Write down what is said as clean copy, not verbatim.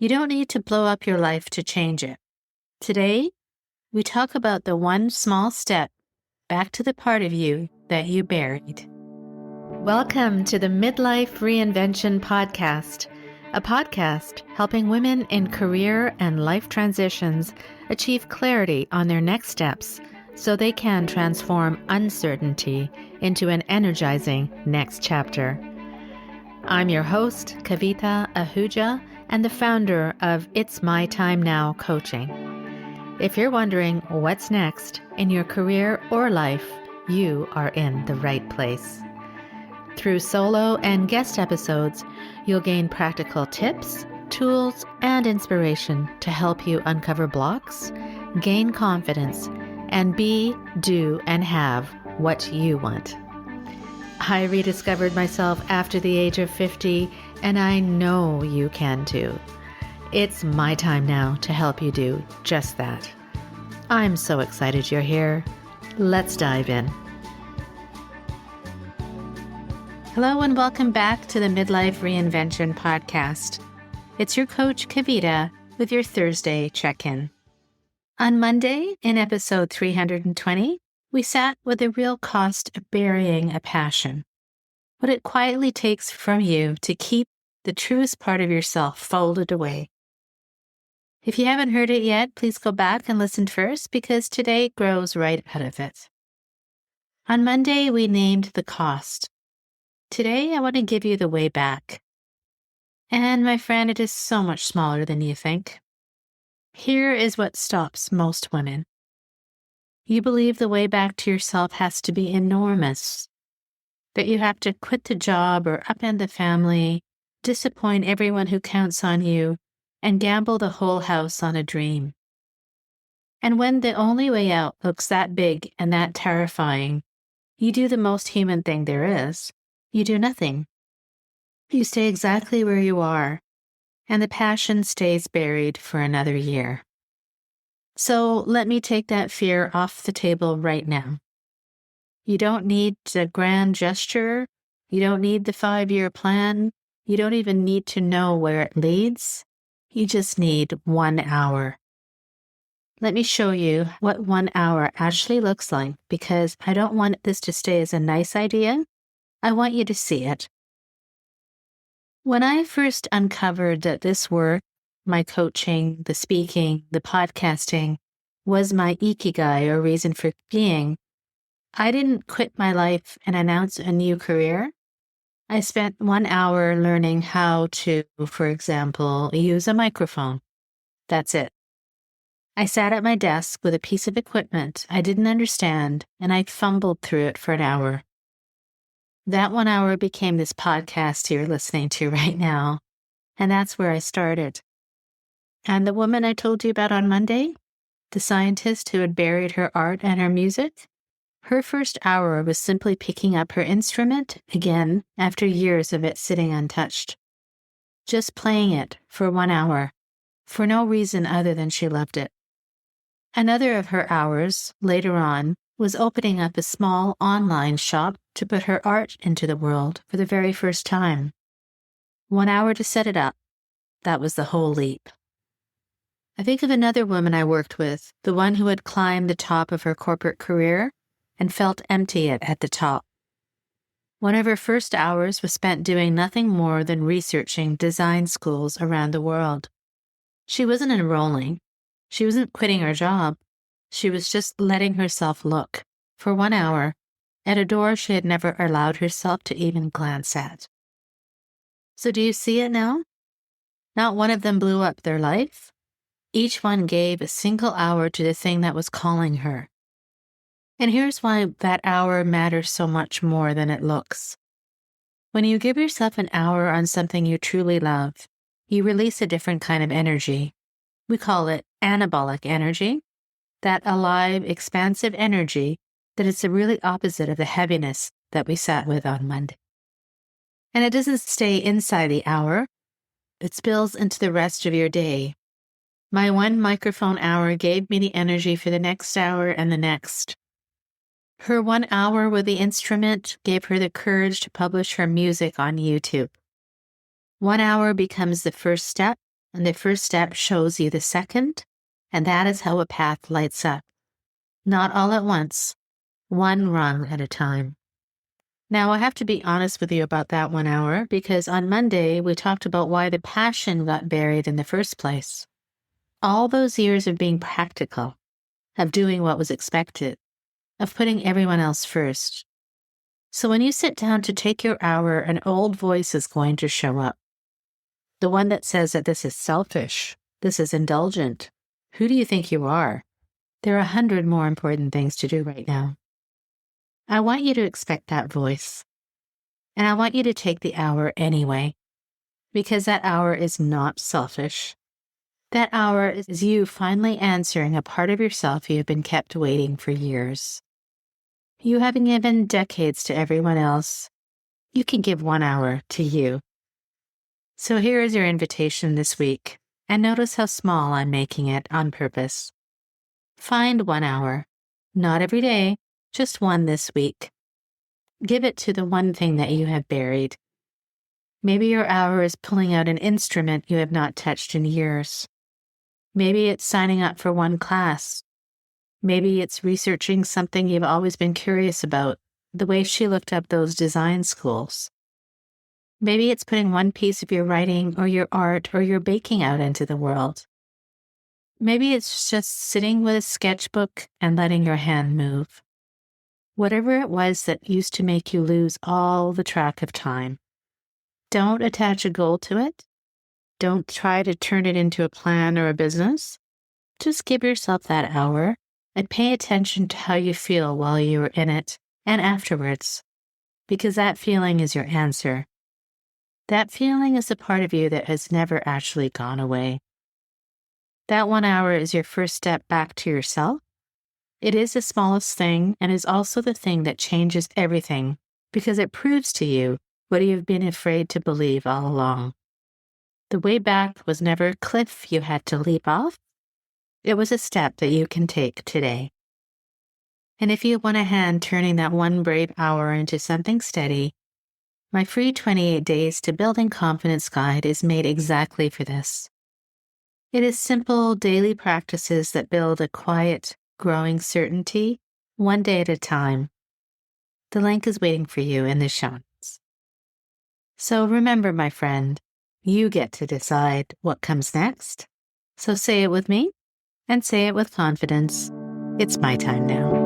You don't need to blow up your life to change it. Today, we talk about the one small step back to the part of you that you buried. Welcome to the Midlife Reinvention Podcast, a podcast helping women in career and life transitions achieve clarity on their next steps so they can transform uncertainty into an energizing next chapter. I'm your host, Kavita Ahuja, and the founder of It's My Time Now Coaching. If you're wondering what's next in your career or life, you are in the right place. Through solo and guest episodes, you'll gain practical tips, tools, and inspiration to help you uncover blocks, gain confidence, and be, do, and have what you want. I rediscovered myself after the age of 50, and I know you can too. It's my time now to help you do just that. I'm so excited you're here. Let's dive in. Hello and welcome back to the Midlife Reinvention Podcast. It's your coach, Kavita, with your Thursday check-in. On Monday, in episode 320, we sat with the real cost of burying a passion, what it quietly takes from you to keep the truest part of yourself folded away. If you haven't heard it yet, please go back and listen first because today grows right out of it. On Monday, we named the cost. Today, I want to give you the way back. And my friend, it is so much smaller than you think. Here is what stops most women. You believe the way back to yourself has to be enormous, that you have to quit the job or upend the family, disappoint everyone who counts on you, and gamble the whole house on a dream. And when the only way out looks that big and that terrifying, you do the most human thing there is. You do nothing. You stay exactly where you are, and the passion stays buried for another year. So let me take that fear off the table right now. You don't need the grand gesture. You don't need the 5-year plan. You don't even need to know where it leads. You just need 1 hour. Let me show you what 1 hour actually looks like because I don't want this to stay as a nice idea. I want you to see it. When I first uncovered that this work, my coaching, the speaking, the podcasting, was my ikigai or reason for being, I didn't quit my life and announce a new career. I spent 1 hour learning how to, for example, use a microphone. That's it. I sat at my desk with a piece of equipment I didn't understand, and I fumbled through it for an hour. That 1 hour became this podcast you're listening to right now, and that's where I started. And the woman I told you about on Monday, the scientist who had buried her art and her music, her first hour was simply picking up her instrument again after years of it sitting untouched. Just playing it for 1 hour, for no reason other than she loved it. Another of her hours, later on, was opening up a small online shop to put her art into the world for the very first time. 1 hour to set it up. That was the whole leap. I think of another woman I worked with, the one who had climbed the top of her corporate career and felt empty at the top. One of her first hours was spent doing nothing more than researching design schools around the world. She wasn't enrolling. She wasn't quitting her job. She was just letting herself look, for 1 hour, at a door she had never allowed herself to even glance at. So do you see it now? Not one of them blew up their life. Each one gave a single hour to the thing that was calling her. And here's why that hour matters so much more than it looks. When you give yourself an hour on something you truly love, you release a different kind of energy. We call it anabolic energy, that alive, expansive energy that is the really opposite of the heaviness that we sat with on Monday. And it doesn't stay inside the hour. It spills into the rest of your day. My one microphone hour gave me the energy for the next hour and the next. Her 1 hour with the instrument gave her the courage to publish her music on YouTube. 1 hour becomes the first step And the first step shows you the second, and that is how a path lights up. Not all at once, one rung at a time. Now, I have to be honest with you about that 1 hour because on Monday, we talked about why the passion got buried in the first place. All those years of being practical, of doing what was expected, of putting everyone else first. So when you sit down to take your hour, an old voice is going to show up. The one that says that this is selfish, this is indulgent. Who do you think you are? There are 100 more important things to do right now. I want you to expect that voice. And I want you to take the hour anyway, because that hour is not selfish. That hour is you finally answering a part of yourself you have been kept waiting for years. You haven't given decades to everyone else. You can give 1 hour to you. So here is your invitation this week, and notice how small I'm making it on purpose. Find 1 hour, not every day, just one this week. Give it to the one thing that you have buried. Maybe your hour is pulling out an instrument you have not touched in years. Maybe it's signing up for one class. Maybe it's researching something you've always been curious about, the way she looked up those design schools. Maybe it's putting one piece of your writing or your art or your baking out into the world. Maybe it's just sitting with a sketchbook and letting your hand move. Whatever it was that used to make you lose all the track of time. Don't attach a goal to it. Don't try to turn it into a plan or a business. Just give yourself that hour and pay attention to how you feel while you are in it and afterwards, because that feeling is your answer. That feeling is a part of you that has never actually gone away. That 1 hour is your first step back to yourself. It is the smallest thing and is also the thing that changes everything because it proves to you what you've been afraid to believe all along. The way back was never a cliff you had to leap off. It was a step that you can take today. And if you want a hand turning that one brave hour into something steady, my free 28 Days to Building Confidence guide is made exactly for this. It is simple daily practices that build a quiet, growing certainty, one day at a time. The link is waiting for you in the show notes. So remember, my friend, you get to decide what comes next. So say it with me and say it with confidence. It's my time now.